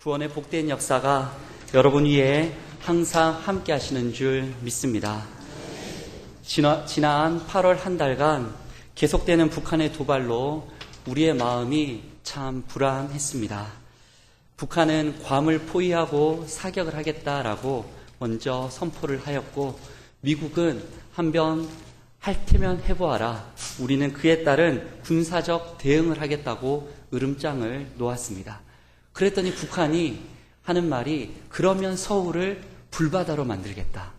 구원의 복된 역사가 여러분 위에 항상 함께 하시는 줄 믿습니다. 지난 8월 한 달간 계속되는 북한의 도발로 우리의 마음이 참 불안했습니다. 북한은 괌을 포위하고 사격을 하겠다라고 먼저 선포를 하였고, 미국은 한번 할 테면 해보아라, 우리는 그에 따른 군사적 대응을 하겠다고 으름장을 놓았습니다. 그랬더니 북한이 하는 말이 그러면 서울을 불바다로 만들겠다.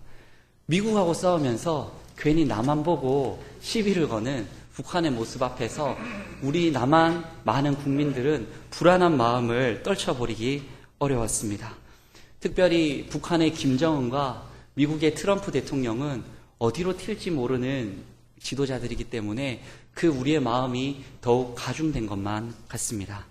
미국하고 싸우면서 괜히 남한 보고 시비를 거는 북한의 모습 앞에서 우리 남한 많은 국민들은 불안한 마음을 떨쳐버리기 어려웠습니다. 특별히 북한의 김정은과 미국의 트럼프 대통령은 어디로 튈지 모르는 지도자들이기 때문에 그 우리의 마음이 더욱 가중된 것만 같습니다.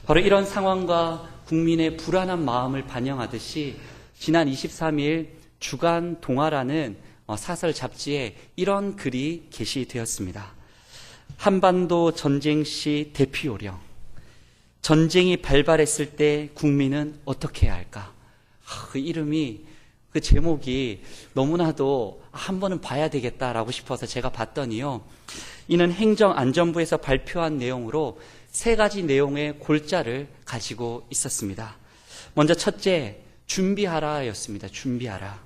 바로 이런 상황과 국민의 불안한 마음을 반영하듯이 지난 23일 주간 동아라는 사설 잡지에 이런 글이 게시되었습니다. 한반도 전쟁 시 대피 요령. 전쟁이 발발했을 때 국민은 어떻게 해야 할까? 그 이름이, 그 제목이 너무나도 한 번은 봐야 되겠다라고 싶어서 제가 봤더니요, 이는 행정안전부에서 발표한 내용으로 3가지 내용의 골자를 가지고 있었습니다. 먼저 첫째, 준비하라 였습니다. 준비하라.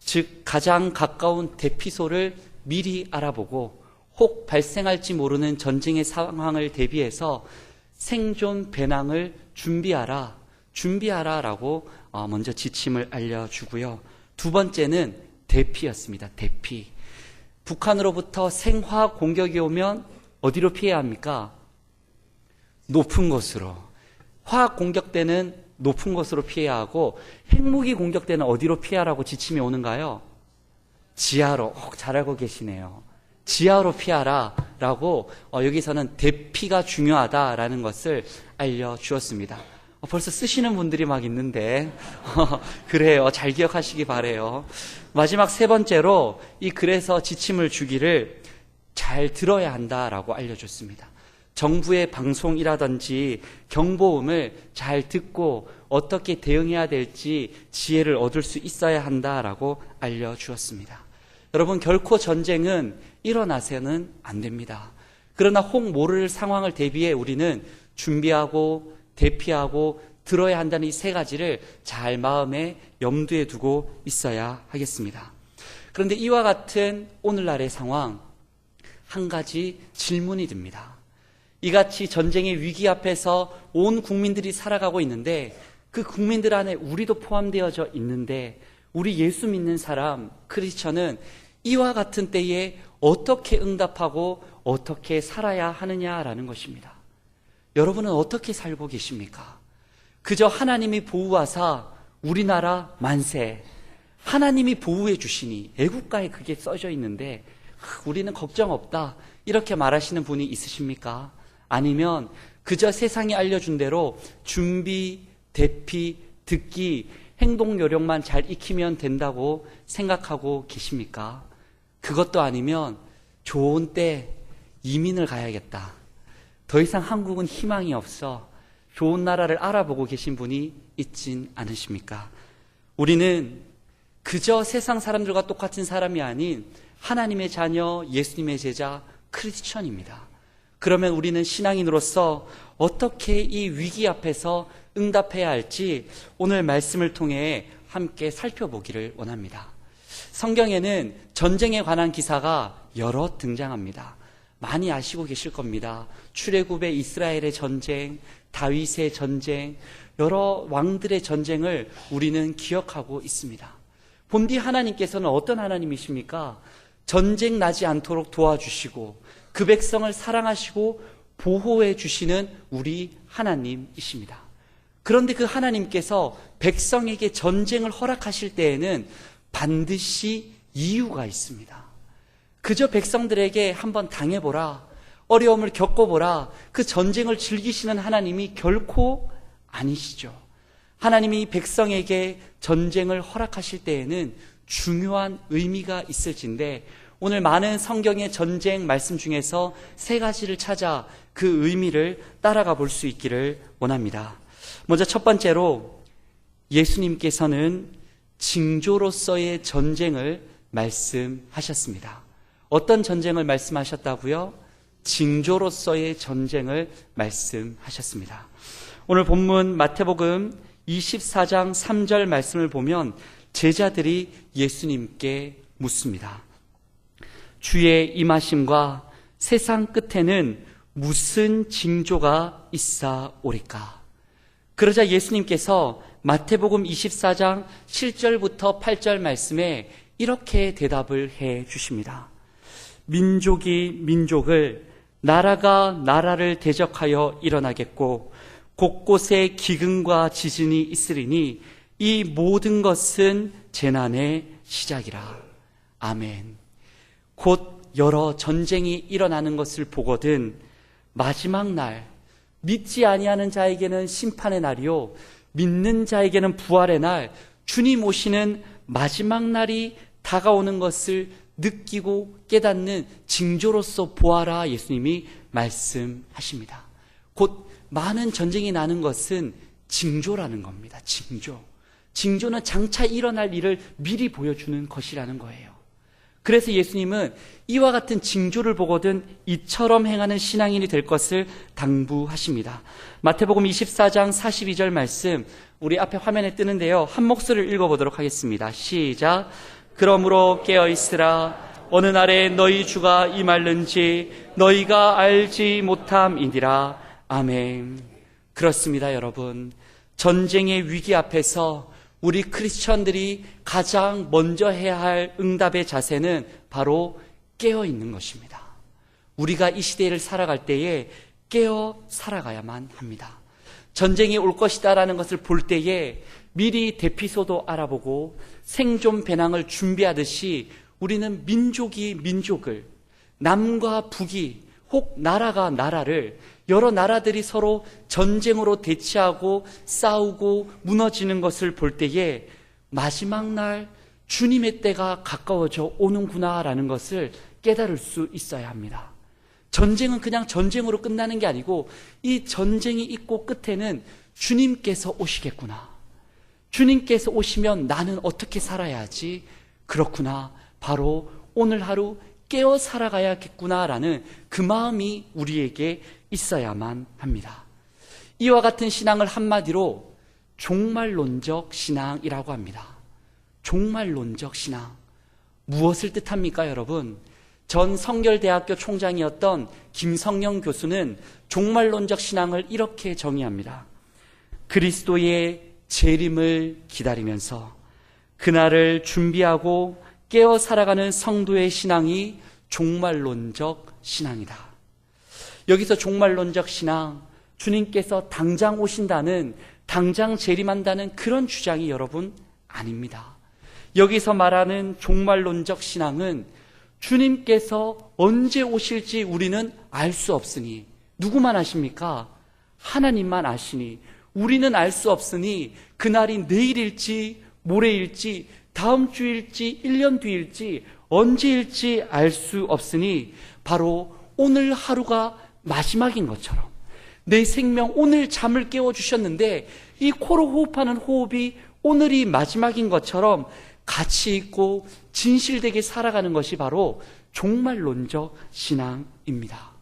즉 가장 가까운 대피소를 미리 알아보고 혹 발생할지 모르는 전쟁의 상황을 대비해서 생존 배낭을 준비하라라고 먼저 지침을 알려주고요. 두 번째는 대피였습니다. 대피. 북한으로부터 생화 공격이 오면 어디로 피해야 합니까? 높은 곳으로. 화학 공격 때는 높은 곳으로 피해야 하고, 핵무기 공격 때는 어디로 피하라고 지침이 오는가요? 지하로. 잘 알고 계시네요. 지하로 피하라 라고 여기서는 대피가 중요하다라는 것을 알려주었습니다. 벌써 쓰시는 분들이 막 있는데 그래요. 잘 기억하시기 바라요. 마지막 3번째로 이 글에서 지침을 주기를 잘 들어야 한다라고 알려줬습니다. 정부의 방송이라든지 경보음을 잘 듣고 어떻게 대응해야 될지 지혜를 얻을 수 있어야 한다라고 알려주었습니다. 여러분, 결코 전쟁은 일어나서는 안 됩니다. 그러나 혹 모를 상황을 대비해 우리는 준비하고 대피하고 들어야 한다는 이 3가지를 잘 마음에 염두에 두고 있어야 하겠습니다. 그런데 이와 같은 오늘날의 상황, 한 가지 질문이 듭니다. 이같이 전쟁의 위기 앞에서 온 국민들이 살아가고 있는데, 그 국민들 안에 우리도 포함되어져 있는데, 우리 예수 믿는 사람, 크리스천은 이와 같은 때에 어떻게 응답하고 어떻게 살아야 하느냐라는 것입니다. 여러분은 어떻게 살고 계십니까? 그저 하나님이 보호하사 우리나라 만세, 하나님이 보호해 주시니, 애국가에 그게 써져 있는데 우리는 걱정 없다, 이렇게 말하시는 분이 있으십니까? 아니면 그저 세상이 알려준 대로 준비, 대피, 듣기, 행동 요령만 잘 익히면 된다고 생각하고 계십니까? 그것도 아니면 좋은 때 이민을 가야겠다, 더 이상 한국은 희망이 없어, 좋은 나라를 알아보고 계신 분이 있진 않으십니까? 우리는 그저 세상 사람들과 똑같은 사람이 아닌 하나님의 자녀, 예수님의 제자, 크리스천입니다. 그러면 우리는 신앙인으로서 어떻게 이 위기 앞에서 응답해야 할지 오늘 말씀을 통해 함께 살펴보기를 원합니다. 성경에는 전쟁에 관한 기사가 여러 등장합니다. 많이 아시고 계실 겁니다. 출애굽의 이스라엘의 전쟁, 다윗의 전쟁, 여러 왕들의 전쟁을 우리는 기억하고 있습니다. 본디 하나님께서는 어떤 하나님이십니까? 전쟁 나지 않도록 도와주시고 그 백성을 사랑하시고 보호해 주시는 우리 하나님이십니다. 그런데 그 하나님께서 백성에게 전쟁을 허락하실 때에는 반드시 이유가 있습니다. 그저 백성들에게 한번 당해보라, 어려움을 겪어보라, 그 전쟁을 즐기시는 하나님이 결코 아니시죠. 하나님이 백성에게 전쟁을 허락하실 때에는 중요한 의미가 있을진데, 오늘 많은 성경의 전쟁 말씀 중에서 3가지를 찾아 그 의미를 따라가 볼 수 있기를 원합니다. 먼저 첫 번째로 예수님께서는 징조로서의 전쟁을 말씀하셨습니다. 어떤 전쟁을 말씀하셨다고요? 징조로서의 전쟁을 말씀하셨습니다. 오늘 본문 마태복음 24장 3절 말씀을 보면 제자들이 예수님께 묻습니다. 주의 임하심과 세상 끝에는 무슨 징조가 있사오리까? 그러자 예수님께서 마태복음 24장 7절부터 8절 말씀에 이렇게 대답을 해 주십니다. 민족이 민족을, 나라가 나라를 대적하여 일어나겠고 곳곳에 기근과 지진이 있으리니 이 모든 것은 재난의 시작이라. 아멘. 곧 여러 전쟁이 일어나는 것을 보거든 마지막 날, 믿지 아니하는 자에게는 심판의 날이요 믿는 자에게는 부활의 날, 주님 오시는 마지막 날이 다가오는 것을 느끼고 깨닫는 징조로서 보아라 예수님이 말씀하십니다. 곧 많은 전쟁이 나는 것은 징조라는 겁니다. 징조는 장차 일어날 일을 미리 보여주는 것이라는 거예요. 그래서 예수님은 이와 같은 징조를 보거든 이처럼 행하는 신앙인이 될 것을 당부하십니다. 마태복음 24장 42절 말씀 우리 앞에 화면에 뜨는데요. 한 목소리를 읽어보도록 하겠습니다. 시작. 그러므로 깨어있으라. 어느 날에 너희 주가 임할는지 너희가 알지 못함이니라. 아멘. 그렇습니다, 여러분. 전쟁의 위기 앞에서 우리 크리스천들이 가장 먼저 해야 할 응답의 자세는 바로 깨어 있는 것입니다. 우리가 이 시대를 살아갈 때에 깨어 살아가야만 합니다. 전쟁이 올 것이다라는 것을 볼 때에 미리 대피소도 알아보고 생존 배낭을 준비하듯이 우리는 민족이 민족을, 남과 북이, 혹 나라가 나라를, 여러 나라들이 서로 전쟁으로 대치하고 싸우고 무너지는 것을 볼 때에 마지막 날 주님의 때가 가까워져 오는구나라는 것을 깨달을 수 있어야 합니다. 전쟁은 그냥 전쟁으로 끝나는 게 아니고 이 전쟁이 있고 끝에는 주님께서 오시겠구나. 주님께서 오시면 나는 어떻게 살아야 하지? 그렇구나. 바로 오늘 하루 깨어 살아가야겠구나라는 그 마음이 우리에게 있어야만 합니다. 이와 같은 신앙을 한마디로 종말론적 신앙이라고 합니다. 종말론적 신앙. 무엇을 뜻합니까, 여러분? 전 성결대학교 총장이었던 김성영 교수는 종말론적 신앙을 이렇게 정의합니다. 그리스도의 재림을 기다리면서 그날을 준비하고 깨어 살아가는 성도의 신앙이 종말론적 신앙이다. 여기서 종말론적 신앙, 주님께서 당장 오신다는, 당장 재림한다는 그런 주장이 여러분 아닙니다. 여기서 말하는 종말론적 신앙은 주님께서 언제 오실지 우리는 알 수 없으니, 누구만 아십니까? 하나님만 아시니, 우리는 알 수 없으니 그날이 내일일지 모레일지 다음 주일지 1년 뒤일지 언제일지 알 수 없으니 바로 오늘 하루가 마지막인 것처럼, 내 생명 오늘 잠을 깨워주셨는데 이 코로 호흡하는 호흡이 오늘이 마지막인 것처럼 가치 있고 진실되게 살아가는 것이 바로 종말론적 신앙입니다.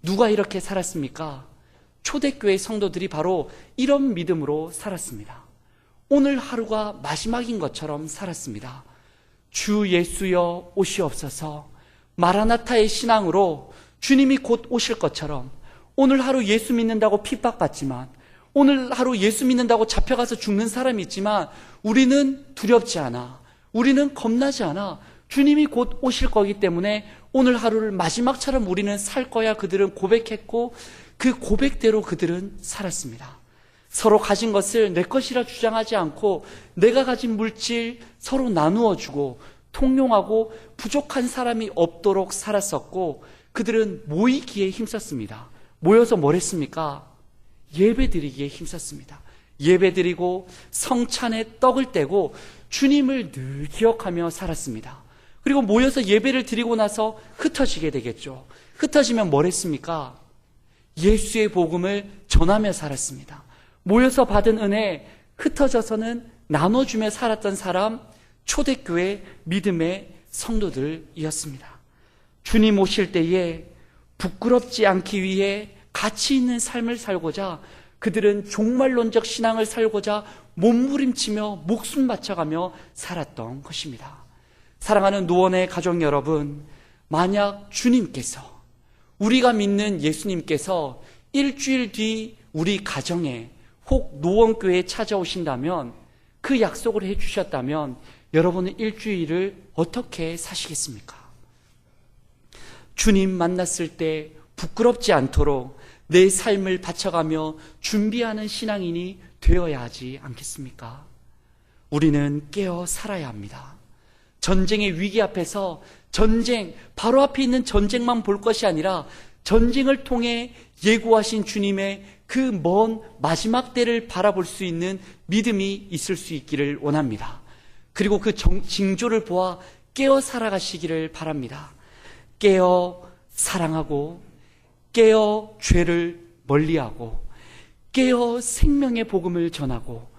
누가 이렇게 살았습니까? 초대교회 성도들이 바로 이런 믿음으로 살았습니다. 오늘 하루가 마지막인 것처럼 살았습니다. 주 예수여 오시옵소서. 마라나타의 신앙으로 주님이 곧 오실 것처럼 오늘 하루 예수 믿는다고 핍박받지만, 오늘 하루 예수 믿는다고 잡혀가서 죽는 사람이 있지만 우리는 두렵지 않아. 우리는 겁나지 않아. 주님이 곧 오실 거기 때문에 오늘 하루를 마지막처럼 우리는 살 거야. 그들은 고백했고 그 고백대로 그들은 살았습니다. 서로 가진 것을 내 것이라 주장하지 않고 내가 가진 물질 서로 나누어 주고 통용하고 부족한 사람이 없도록 살았었고, 그들은 모이기에 힘썼습니다. 모여서 뭘 했습니까? 예배드리기에 힘썼습니다. 예배드리고 성찬에 떡을 떼고 주님을 늘 기억하며 살았습니다. 그리고 모여서 예배를 드리고 나서 흩어지게 되겠죠. 흩어지면 뭘 했습니까? 예수의 복음을 전하며 살았습니다. 모여서 받은 은혜 흩어져서는 나눠주며 살았던 사람, 초대교회 믿음의 성도들이었습니다. 주님 오실 때에 부끄럽지 않기 위해 가치 있는 삶을 살고자 그들은 종말론적 신앙을 살고자 몸부림치며 목숨 바쳐가며 살았던 것입니다. 사랑하는 노원의 가족 여러분, 만약 주님께서, 우리가 믿는 예수님께서 일주일 뒤 우리 가정에 혹 노원교회에 찾아오신다면, 그 약속을 해주셨다면 여러분은 일주일을 어떻게 사시겠습니까? 주님 만났을 때 부끄럽지 않도록 내 삶을 바쳐가며 준비하는 신앙인이 되어야 하지 않겠습니까? 우리는 깨어 살아야 합니다. 전쟁의 위기 앞에서 전쟁, 바로 앞에 있는 전쟁만 볼 것이 아니라 전쟁을 통해 예고하신 주님의 그 먼 마지막 때를 바라볼 수 있는 믿음이 있을 수 있기를 원합니다. 그리고 그 징조를 보아 깨어 살아가시기를 바랍니다. 깨어 사랑하고, 깨어 죄를 멀리하고, 깨어 생명의 복음을 전하고,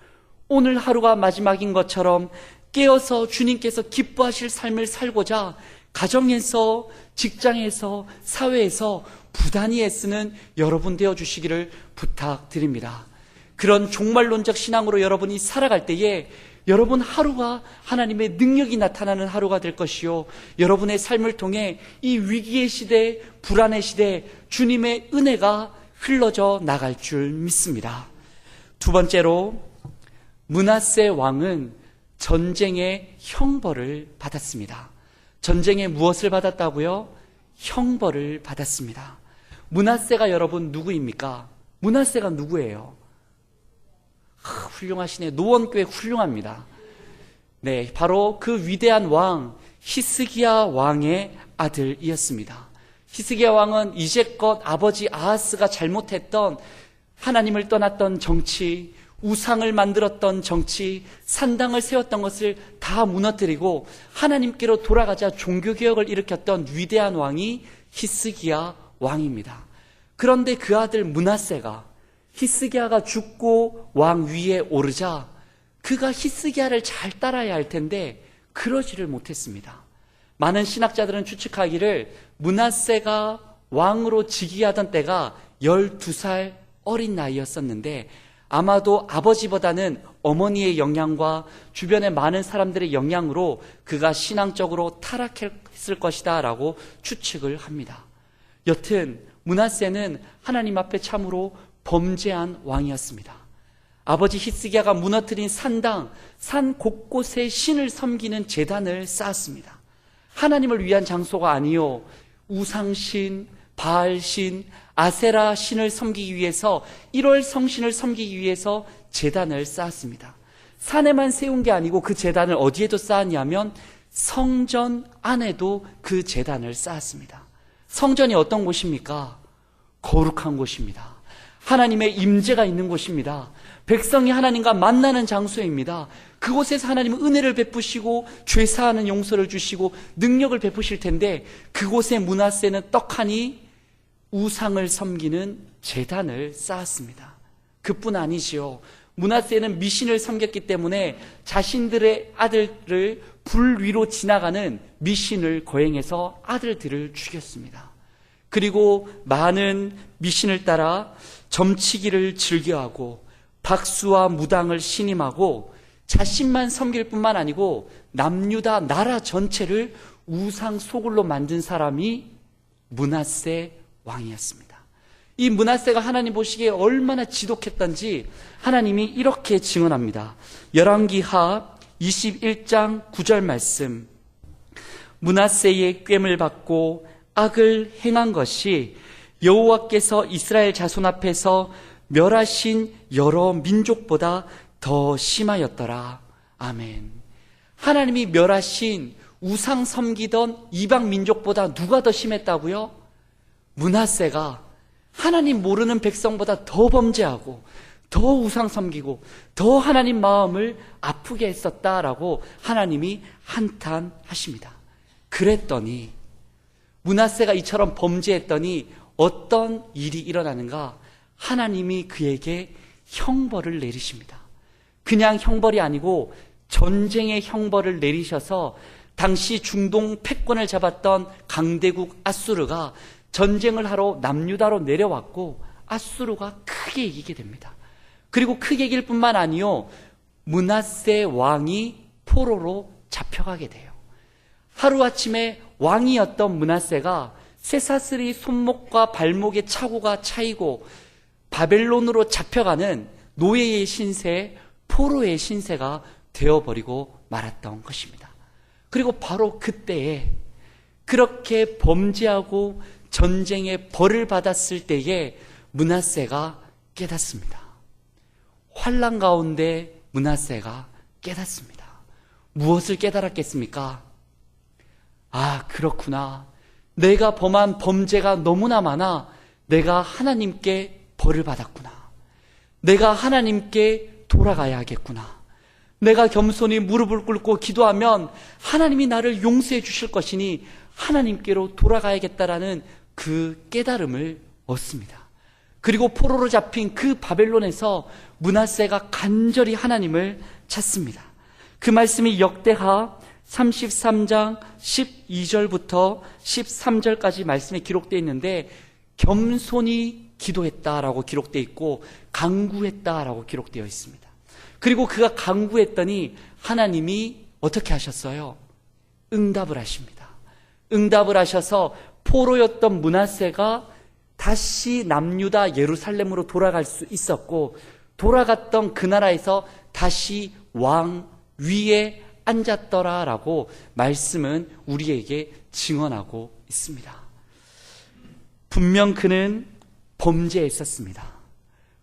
오늘 하루가 마지막인 것처럼 깨어서 주님께서 기뻐하실 삶을 살고자 가정에서, 직장에서, 사회에서 부단히 애쓰는 여러분 되어주시기를 부탁드립니다. 그런 종말론적 신앙으로 여러분이 살아갈 때에 여러분 하루가 하나님의 능력이 나타나는 하루가 될 것이요, 여러분의 삶을 통해 이 위기의 시대, 불안의 시대 주님의 은혜가 흘러져 나갈 줄 믿습니다. 두 번째로, 므낫세 왕은 전쟁의 형벌을 받았습니다. 전쟁에 무엇을 받았다고요? 형벌을 받았습니다. 므낫세가 여러분 누구입니까? 므낫세가 누구예요? 훌륭하시네. 노원교회 훌륭합니다. 네, 바로 그 위대한 왕 히스기야 왕의 아들이었습니다. 히스기야 왕은 이제껏 아버지 아하스가 잘못했던, 하나님을 떠났던 정치, 우상을 만들었던 정치, 산당을 세웠던 것을 다 무너뜨리고 하나님께로 돌아가자 종교개혁을 일으켰던 위대한 왕이 히스기야 왕입니다. 그런데 그 아들 므낫세가, 히스기야가 죽고 왕 위에 오르자 그가 히스기야를 잘 따라야 할 텐데 그러지를 못했습니다. 많은 신학자들은 추측하기를 므낫세가 왕으로 즉위하던 때가 12살 어린 나이였었는데, 아마도 아버지보다는 어머니의 영향과 주변의 많은 사람들의 영향으로 그가 신앙적으로 타락했을 것이다 라고 추측을 합니다. 여튼 므낫세는 하나님 앞에 참으로 범죄한 왕이었습니다. 아버지 히스기야가 무너뜨린 산당, 산 곳곳에 신을 섬기는 제단을 쌓았습니다. 하나님을 위한 장소가 아니요, 우상신, 바알신, 아세라 신을 섬기기 위해서, 1월 성신을 섬기기 위해서 제단을 쌓았습니다. 산에만 세운 게 아니고 그 제단을 어디에도 쌓았냐면 성전 안에도 그 제단을 쌓았습니다. 성전이 어떤 곳입니까? 거룩한 곳입니다. 하나님의 임재가 있는 곳입니다. 백성이 하나님과 만나는 장소입니다. 그곳에서 하나님은 은혜를 베푸시고 죄사하는 용서를 주시고 능력을 베푸실 텐데, 그곳에 므낫세는 떡하니 우상을 섬기는 제단을 쌓았습니다. 그뿐 아니지요. 므낫세는 미신을 섬겼기 때문에 자신들의 아들을 불 위로 지나가는 미신을 거행해서 아들들을 죽였습니다. 그리고 많은 미신을 따라 점치기를 즐겨하고 박수와 무당을 신임하고 자신만 섬길 뿐만 아니고 남유다 나라 전체를 우상 소굴로 만든 사람이 므낫세 왕이었습니다. 이 므낫세가 하나님 보시기에 얼마나 지독했던지 하나님이 이렇게 증언합니다. 열왕기하 21장 9절 말씀, 므낫세의 꿰을 받고 악을 행한 것이 여호와께서 이스라엘 자손 앞에서 멸하신 여러 민족보다 더 심하였더라. 아멘. 하나님이 멸하신 우상 섬기던 이방 민족보다 누가 더 심했다고요? 므낫세가 하나님 모르는 백성보다 더 범죄하고 더 우상 섬기고 더 하나님 마음을 아프게 했었다라고 하나님이 한탄하십니다. 그랬더니 므낫세가 이처럼 범죄했더니 어떤 일이 일어나는가? 하나님이 그에게 형벌을 내리십니다. 그냥 형벌이 아니고 전쟁의 형벌을 내리셔서 당시 중동 패권을 잡았던 강대국 아수르가 전쟁을 하러 남유다로 내려왔고 아수르가 크게 이기게 됩니다. 그리고 크게 이길 뿐만 아니요, 므낫세 왕이 포로로 잡혀가게 돼요. 하루아침에 왕이었던 므낫세가 쇠사슬이 손목과 발목에 차고가 차이고 바벨론으로 잡혀가는 노예의 신세, 포로의 신세가 되어버리고 말았던 것입니다. 그리고 바로 그때에 그렇게 범죄하고 전쟁의 벌을 받았을 때에 므낫세가 깨닫습니다. 환난 가운데 므낫세가 깨닫습니다. 무엇을 깨달았겠습니까? 아, 그렇구나. 내가 범한 범죄가 너무나 많아 내가 하나님께 벌을 받았구나. 내가 하나님께 돌아가야 하겠구나. 내가 겸손히 무릎을 꿇고 기도하면 하나님이 나를 용서해 주실 것이니 하나님께로 돌아가야겠다라는 그 깨달음을 얻습니다. 그리고 포로로 잡힌 그 바벨론에서 므낫세가 간절히 하나님을 찾습니다. 그 말씀이 역대하 33장 12절부터 13절까지 말씀에 기록되어 있는데 겸손히 기도했다라고 기록되어 있고 간구했다라고 기록되어 있습니다. 그리고 그가 간구했더니 하나님이 어떻게 하셨어요? 응답을 하십니다. 응답을 하셔서 포로였던 므낫세가 다시 남유다 예루살렘으로 돌아갈 수 있었고 돌아갔던 그 나라에서 다시 왕 위에 앉았더라라고 말씀은 우리에게 증언하고 있습니다. 분명 그는 범죄했었습니다.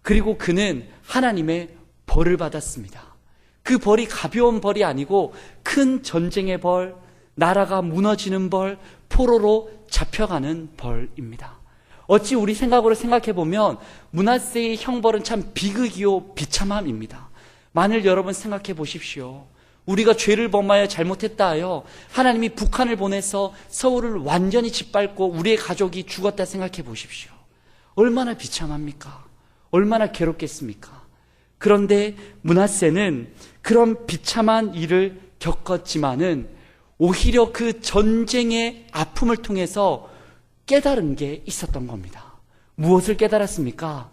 그리고 그는 하나님의 벌을 받았습니다. 그 벌이 가벼운 벌이 아니고 큰 전쟁의 벌, 나라가 무너지는 벌, 포로로 잡혀가는 벌입니다. 어찌 우리 생각으로 생각해보면 므낫세의 형벌은 참 비극이요 비참함입니다. 만일 여러분 생각해 보십시오. 우리가 죄를 범하여 잘못했다 하여 하나님이 북한을 보내서 서울을 완전히 짓밟고 우리의 가족이 죽었다 생각해 보십시오. 얼마나 비참합니까? 얼마나 괴롭겠습니까? 그런데 므낫세는 그런 비참한 일을 겪었지만은 오히려 그 전쟁의 아픔을 통해서 깨달은 게 있었던 겁니다. 무엇을 깨달았습니까?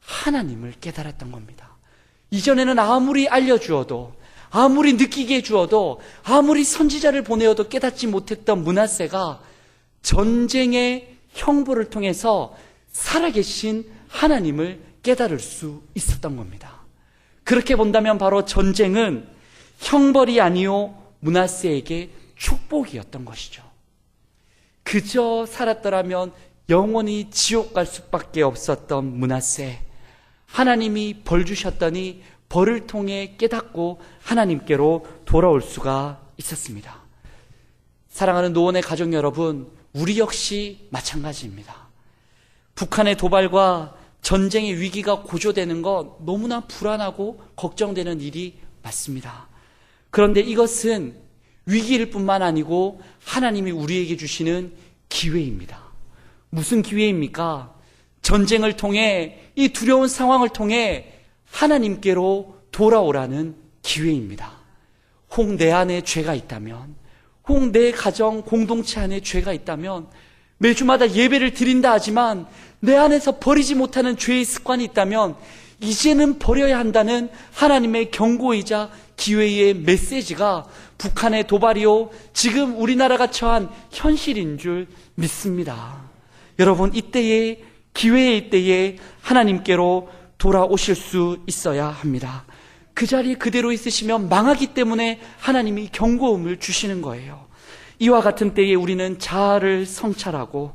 하나님을 깨달았던 겁니다. 이전에는 아무리 알려주어도 아무리 느끼게 해주어도 아무리 선지자를 보내어도 깨닫지 못했던 므낫세가 전쟁의 형벌을 통해서 살아계신 하나님을 깨달을 수 있었던 겁니다. 그렇게 본다면 바로 전쟁은 형벌이 아니요 므낫세에게 축복이었던 것이죠. 그저 살았더라면 영원히 지옥 갈 수밖에 없었던 므낫세, 하나님이 벌 주셨더니 벌을 통해 깨닫고 하나님께로 돌아올 수가 있었습니다. 사랑하는 노원의 가족 여러분, 우리 역시 마찬가지입니다. 북한의 도발과 전쟁의 위기가 고조되는 건 너무나 불안하고 걱정되는 일이 맞습니다. 그런데 이것은 위기일 뿐만 아니고 하나님이 우리에게 주시는 기회입니다. 무슨 기회입니까? 전쟁을 통해 이 두려운 상황을 통해 하나님께로 돌아오라는 기회입니다. 혹 내 안에 죄가 있다면, 혹 내 가정 공동체 안에 죄가 있다면, 매주마다 예배를 드린다 하지만 내 안에서 버리지 못하는 죄의 습관이 있다면 이제는 버려야 한다는 하나님의 경고이자 기회의 메시지가 북한의 도발이요 지금 우리나라가 처한 현실인 줄 믿습니다. 여러분, 이때에 기회의 이때에 하나님께로 돌아오실 수 있어야 합니다. 그 자리에 그대로 있으시면 망하기 때문에 하나님이 경고음을 주시는 거예요. 이와 같은 때에 우리는 자아를 성찰하고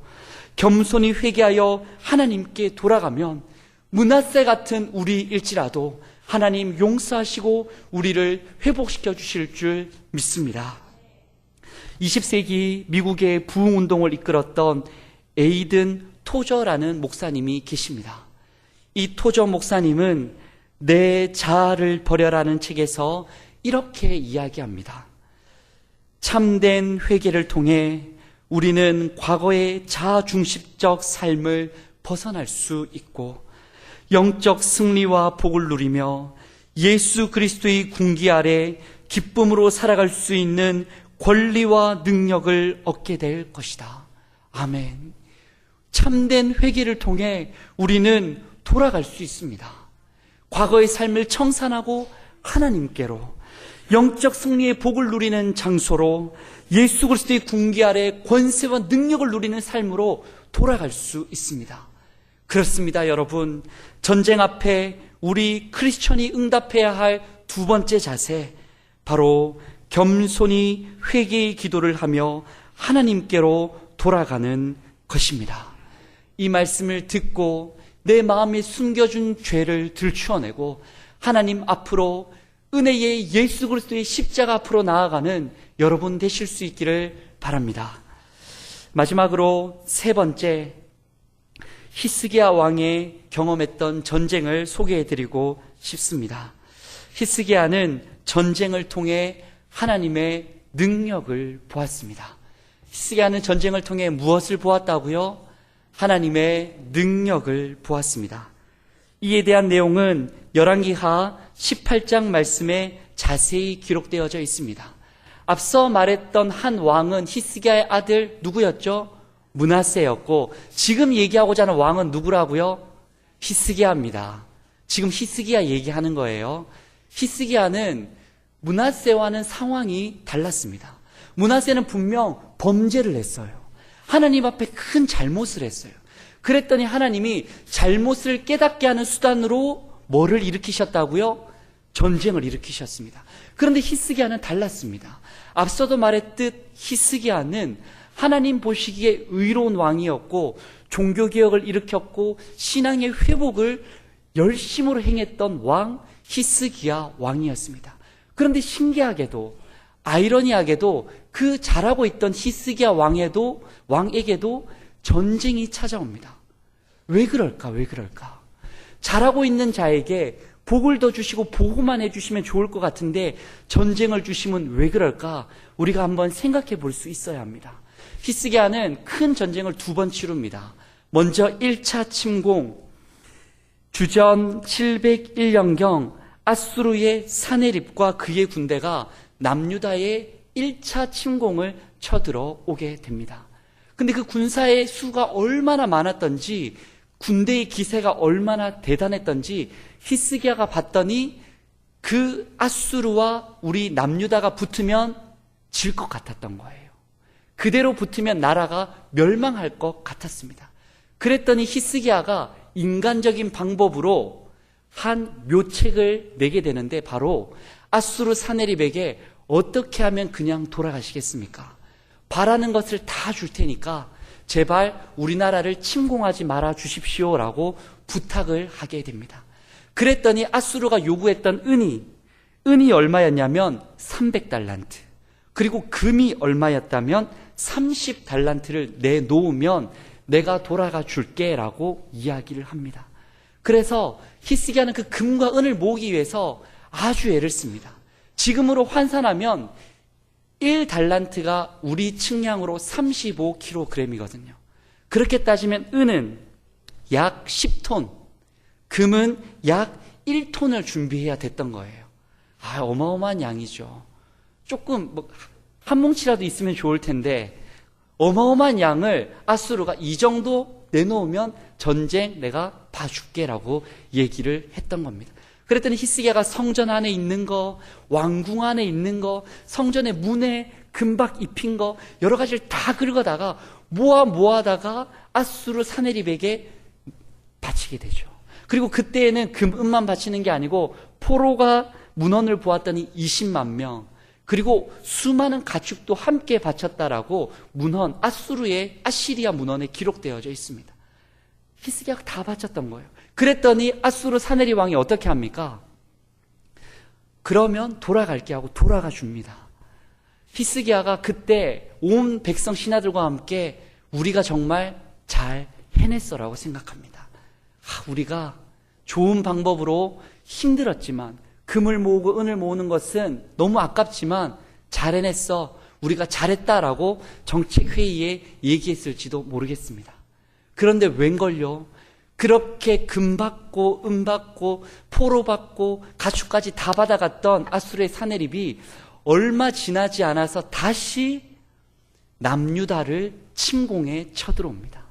겸손히 회개하여 하나님께 돌아가면 므낫세 같은 우리일지라도 하나님 용서하시고 우리를 회복시켜 주실 줄 믿습니다. 20세기 미국의 부흥운동을 이끌었던 에이든 토저라는 목사님이 계십니다. 이 토저 목사님은 내 자아를 버려라는 책에서 이렇게 이야기합니다. 참된 회개를 통해 우리는 과거의 자아중심적 삶을 벗어날 수 있고 영적 승리와 복을 누리며 예수 그리스도의 군기 아래 기쁨으로 살아갈 수 있는 권리와 능력을 얻게 될 것이다. 아멘. 참된 회개를 통해 우리는 돌아갈 수 있습니다. 과거의 삶을 청산하고 하나님께로, 영적 승리의 복을 누리는 장소로, 예수 그리스도의 군기 아래 권세와 능력을 누리는 삶으로 돌아갈 수 있습니다. 그렇습니다, 여러분. 전쟁 앞에 우리 크리스천이 응답해야 할 두 번째 자세, 바로 겸손히 회개의 기도를 하며 하나님께로 돌아가는 것입니다. 이 말씀을 듣고 내 마음에 숨겨준 죄를 들추어내고 하나님 앞으로 은혜의 예수 그리스도의 십자가 앞으로 나아가는 여러분 되실 수 있기를 바랍니다. 마지막으로 세 번째, 히스기야 왕의 경험했던 전쟁을 소개해드리고 싶습니다. 히스기야는 전쟁을 통해 하나님의 능력을 보았습니다. 히스기야는 전쟁을 통해 무엇을 보았다고요? 하나님의 능력을 보았습니다. 이에 대한 내용은 열왕기하 18장 말씀에 자세히 기록되어져 있습니다. 앞서 말했던 한 왕은 히스기야의 아들 누구였죠? 므낫세였고, 지금 얘기하고자 하는 왕은 누구라고요? 히스기야입니다. 지금 히스기야 얘기하는 거예요. 히스기야는 므낫세와는 상황이 달랐습니다. 므낫세는 분명 범죄를 했어요. 하나님 앞에 큰 잘못을 했어요. 그랬더니 하나님이 잘못을 깨닫게 하는 수단으로 뭐를 일으키셨다고요? 전쟁을 일으키셨습니다. 그런데 히스기야는 달랐습니다. 앞서도 말했듯 히스기야는 하나님 보시기에 의로운 왕이었고 종교개혁을 일으켰고 신앙의 회복을 열심으로 행했던 왕 히스기야 왕이었습니다. 그런데 신기하게도, 아이러니하게도 그 잘하고 있던 히스기야 왕에게도 전쟁이 찾아옵니다. 왜 그럴까? 잘하고 있는 자에게 복을 더 주시고 보호만 해주시면 좋을 것 같은데 전쟁을 주시면 왜 그럴까? 우리가 한번 생각해 볼 수 있어야 합니다. 히스기야는 큰 전쟁을 두 번 치릅니다. 먼저 1차 침공, 주전 701년경 아수르의 사네립과 그의 군대가 남유다의 1차 침공을 쳐들어 오게 됩니다. 근데 그 군사의 수가 얼마나 많았던지, 군대의 기세가 얼마나 대단했던지 히스기야가 봤더니 그 아수르와 우리 남유다가 붙으면 질 것 같았던 거예요. 그대로 붙으면 나라가 멸망할 것 같았습니다. 그랬더니 히스기야가 인간적인 방법으로 한 묘책을 내게 되는데, 바로 아수르 사네립에게 어떻게 하면 그냥 돌아가시겠습니까? 바라는 것을 다 줄 테니까 제발 우리나라를 침공하지 말아 주십시오라고 부탁을 하게 됩니다. 그랬더니 아수르가 요구했던 은이 얼마였냐면 300달란트, 그리고 금이 얼마였다면 30달란트를 내놓으면 내가 돌아가 줄게라고 이야기를 합니다. 그래서 히스기야는 그 금과 은을 모으기 위해서 아주 애를 씁니다. 지금으로 환산하면 1달란트가 우리 측량으로 35kg이거든요. 그렇게 따지면 은은 약 10톤, 금은 약 1톤을 준비해야 됐던 거예요. 어마어마한 양이죠. 조금 한 뭉치라도 있으면 좋을 텐데 어마어마한 양을 아수르가 이 정도 내놓으면 전쟁 내가 봐줄게라고 얘기를 했던 겁니다. 그랬더니 히스기야가 성전 안에 있는 거, 왕궁 안에 있는 거, 성전의 문에 금박 입힌 거, 여러 가지를 다 긁어다가 모아다가 아수르 사네립에게 바치게 되죠. 그리고 그때에는 금은만 바치는 게 아니고 포로가 문헌을 보았더니 20만 명, 그리고 수많은 가축도 함께 바쳤다라고 문헌, 아시리아 문헌에 기록되어져 있습니다. 히스기야가 다 바쳤던 거예요. 그랬더니 아수르 사네립 왕이 어떻게 합니까? 그러면 돌아갈게 하고 돌아가 줍니다. 히스기야가 그때 온 백성 신하들과 함께 우리가 정말 잘 해냈어라고 생각합니다. 우리가 좋은 방법으로 힘들었지만, 금을 모으고 은을 모으는 것은 너무 아깝지만 잘 해냈어, 우리가 잘했다라고 정책회의에 얘기했을지도 모르겠습니다. 그런데 웬걸요? 그렇게 금 받고 은 받고 포로 받고 가축까지 다 받아갔던 아수르의 사내립이 얼마 지나지 않아서 다시 남유다를 침공해 쳐들어옵니다.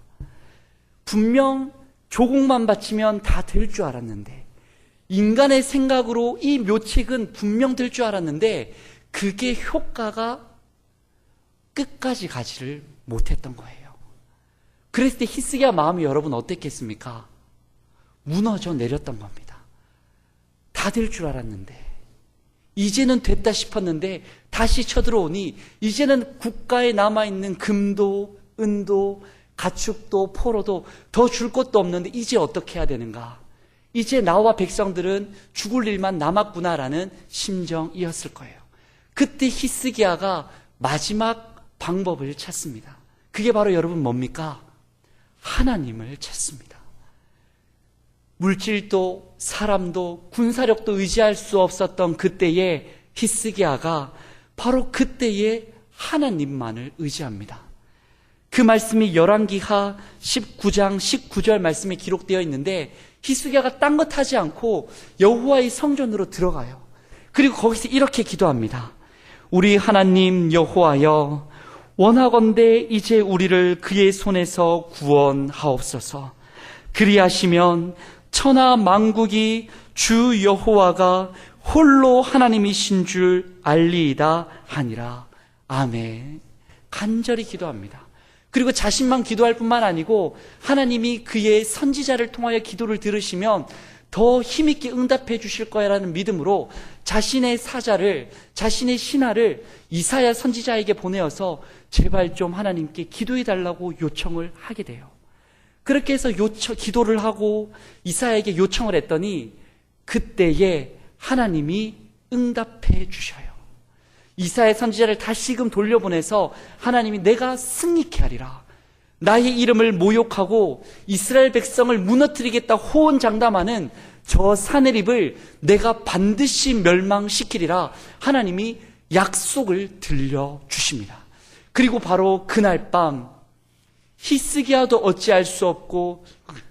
분명 조공만 바치면 다 될 줄 알았는데, 인간의 생각으로 이 묘책은 분명 될 줄 알았는데 그게 효과가 끝까지 가지를 못했던 거예요. 그랬을 때 히스기야 마음이 여러분 어땠겠습니까? 무너져 내렸던 겁니다. 다 될 줄 알았는데, 이제는 됐다 싶었는데 다시 쳐들어오니 이제는 국가에 남아있는 금도 은도 가축도 포로도 더 줄 것도 없는데 이제 어떻게 해야 되는가? 이제 나와 백성들은 죽을 일만 남았구나라는 심정이었을 거예요. 그때 히스기야가 마지막 방법을 찾습니다. 그게 바로 여러분 뭡니까? 하나님을 찾습니다. 물질도 사람도 군사력도 의지할 수 없었던 그때의 히스기야가 바로 그때의 하나님만을 의지합니다. 그 말씀이 열왕기하 19장 19절 말씀에 기록되어 있는데, 히스기야가 딴 것 하지 않고 여호와의 성전으로 들어가요. 그리고 거기서 이렇게 기도합니다. 우리 하나님 여호와여, 원하건대 이제 우리를 그의 손에서 구원하옵소서. 그리하시면 천하 만국이 주 여호와가 홀로 하나님이신 줄 알리이다 하니라. 아멘. 간절히 기도합니다. 그리고 자신만 기도할 뿐만 아니고 하나님이 그의 선지자를 통하여 기도를 들으시면 더 힘있게 응답해 주실 거야라는 믿음으로 자신의 사자를, 자신의 신하를 이사야 선지자에게 보내어서 제발 좀 하나님께 기도해 달라고 요청을 하게 돼요. 그렇게 해서 기도를 하고 이사야에게 요청을 했더니 그때에 하나님이 응답해 주셔요. 이사야 선지자를 다시금 돌려보내서 하나님이 내가 승리케 하리라, 나의 이름을 모욕하고 이스라엘 백성을 무너뜨리겠다 호언장담하는 저 사내립을 내가 반드시 멸망시키리라 하나님이 약속을 들려주십니다. 그리고 바로 그날 밤 히스기야도 어찌할 수 없고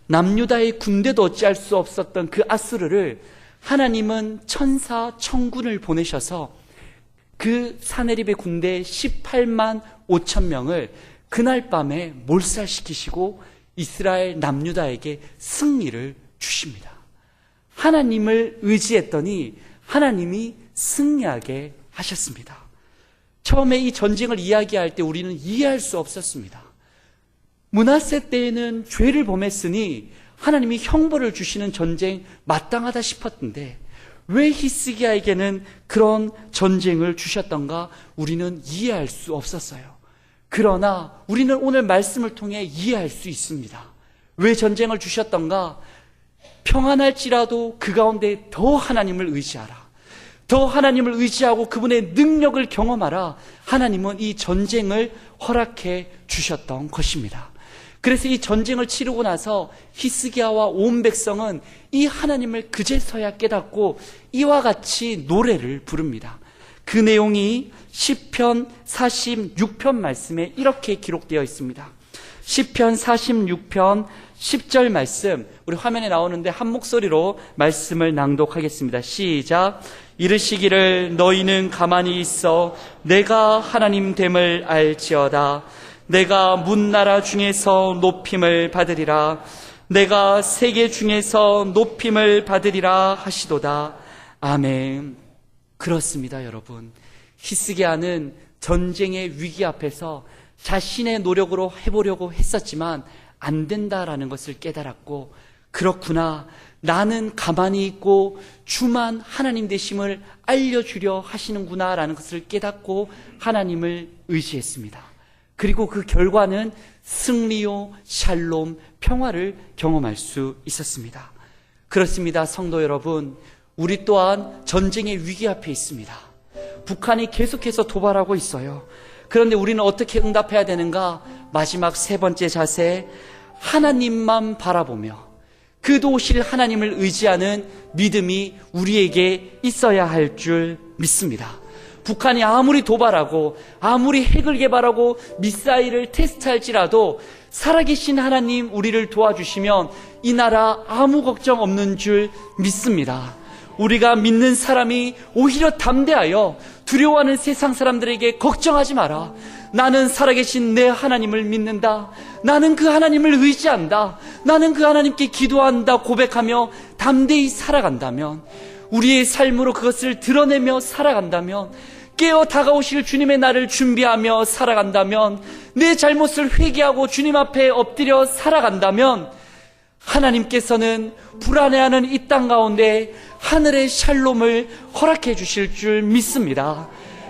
남유다의 군대도 어찌할 수 없었던 그 아수르를 하나님은 천사 천군을 보내셔서 그 사내립의 군대 18만 5천 명을 그날 밤에 몰살시키시고 이스라엘 남유다에게 승리를 주십니다. 하나님을 의지했더니 하나님이 승리하게 하셨습니다. 처음에 이 전쟁을 이야기할 때 우리는 이해할 수 없었습니다. 므낫세 때에는 죄를 범했으니 하나님이 형벌을 주시는 전쟁 마땅하다 싶었는데 왜 히스기야에게는 그런 전쟁을 주셨던가 우리는 이해할 수 없었어요. 그러나 우리는 오늘 말씀을 통해 이해할 수 있습니다. 왜 전쟁을 주셨던가? 평안할지라도 그 가운데 더 하나님을 의지하라, 더 하나님을 의지하고 그분의 능력을 경험하라, 하나님은 이 전쟁을 허락해 주셨던 것입니다. 그래서 이 전쟁을 치르고 나서 히스기야와 온 백성은 이 하나님을 그제서야 깨닫고 이와 같이 노래를 부릅니다. 그 내용이 시편 46편 말씀에 이렇게 기록되어 있습니다. 시편 46편 10절 말씀, 우리 화면에 나오는데 한 목소리로 말씀을 낭독하겠습니다. 시작. 이르시기를 너희는 가만히 있어 내가 하나님 됨을 알지어다. 내가 문나라 중에서 높임을 받으리라. 내가 세계 중에서 높임을 받으리라 하시도다. 아멘. 그렇습니다, 여러분. 히스기야는 전쟁의 위기 앞에서 자신의 노력으로 해보려고 했었지만 안 된다라는 것을 깨달았고, 그렇구나, 나는 가만히 있고 주만 하나님 되심을 알려주려 하시는구나 라는 것을 깨닫고 하나님을 의지했습니다. 그리고 그 결과는 승리요, 샬롬, 평화를 경험할 수 있었습니다. 그렇습니다, 성도 여러분. 우리 또한 전쟁의 위기 앞에 있습니다. 북한이 계속해서 도발하고 있어요. 그런데 우리는 어떻게 응답해야 되는가? 마지막 세 번째 자세, 하나님만 바라보며 그 도우실 하나님을 의지하는 믿음이 우리에게 있어야 할 줄 믿습니다. 북한이 아무리 도발하고 아무리 핵을 개발하고 미사일을 테스트할지라도 살아계신 하나님 우리를 도와주시면 이 나라 아무 걱정 없는 줄 믿습니다. 우리가 믿는 사람이 오히려 담대하여 두려워하는 세상 사람들에게 걱정하지 마라. 나는 살아계신 내 하나님을 믿는다. 나는 그 하나님을 의지한다. 나는 그 하나님께 기도한다 고백하며 담대히 살아간다면, 우리의 삶으로 그것을 드러내며 살아간다면, 깨어 다가오실 주님의 날을 준비하며 살아간다면, 내 잘못을 회개하고 주님 앞에 엎드려 살아간다면, 하나님께서는 불안해하는 이 땅 가운데 하늘의 샬롬을 허락해 주실 줄 믿습니다.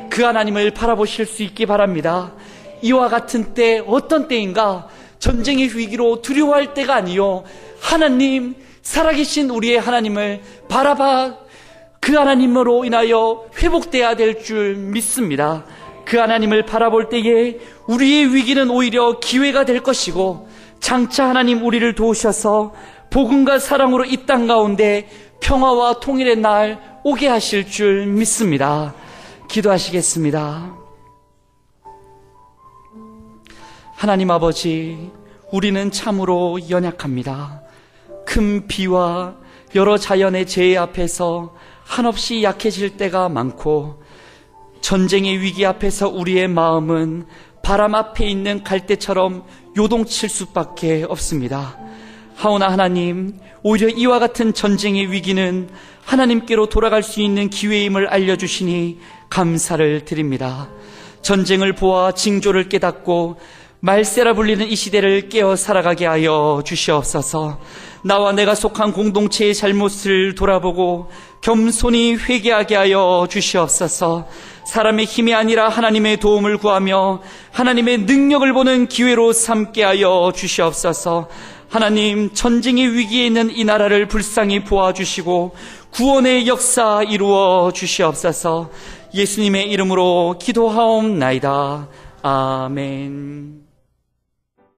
그 하나님을 바라보실 수 있기 바랍니다. 이와 같은 때, 어떤 때인가? 전쟁의 위기로 두려워할 때가 아니요, 하나님, 살아계신 우리의 하나님을 바라봐 그 하나님으로 인하여 회복돼야 될 줄 믿습니다. 그 하나님을 바라볼 때에 우리의 위기는 오히려 기회가 될 것이고, 장차 하나님 우리를 도우셔서 복음과 사랑으로 이 땅 가운데 평화와 통일의 날 오게 하실 줄 믿습니다. 기도하시겠습니다. 하나님 아버지, 우리는 참으로 연약합니다. 큰 비와 여러 자연의 재해 앞에서 한없이 약해질 때가 많고, 전쟁의 위기 앞에서 우리의 마음은 바람 앞에 있는 갈대처럼 요동칠 수밖에 없습니다. 하오나 하나님, 오히려 이와 같은 전쟁의 위기는 하나님께로 돌아갈 수 있는 기회임을 알려주시니 감사를 드립니다. 전쟁을 보아 징조를 깨닫고 말세라 불리는 이 시대를 깨어 살아가게 하여 주시옵소서. 나와 내가 속한 공동체의 잘못을 돌아보고 겸손히 회개하게 하여 주시옵소서. 사람의 힘이 아니라 하나님의 도움을 구하며 하나님의 능력을 보는 기회로 삼게 하여 주시옵소서. 하나님, 전쟁의 위기에 있는 이 나라를 불쌍히 보아주시고 구원의 역사 이루어 주시옵소서. 예수님의 이름으로 기도하옵나이다. 아멘.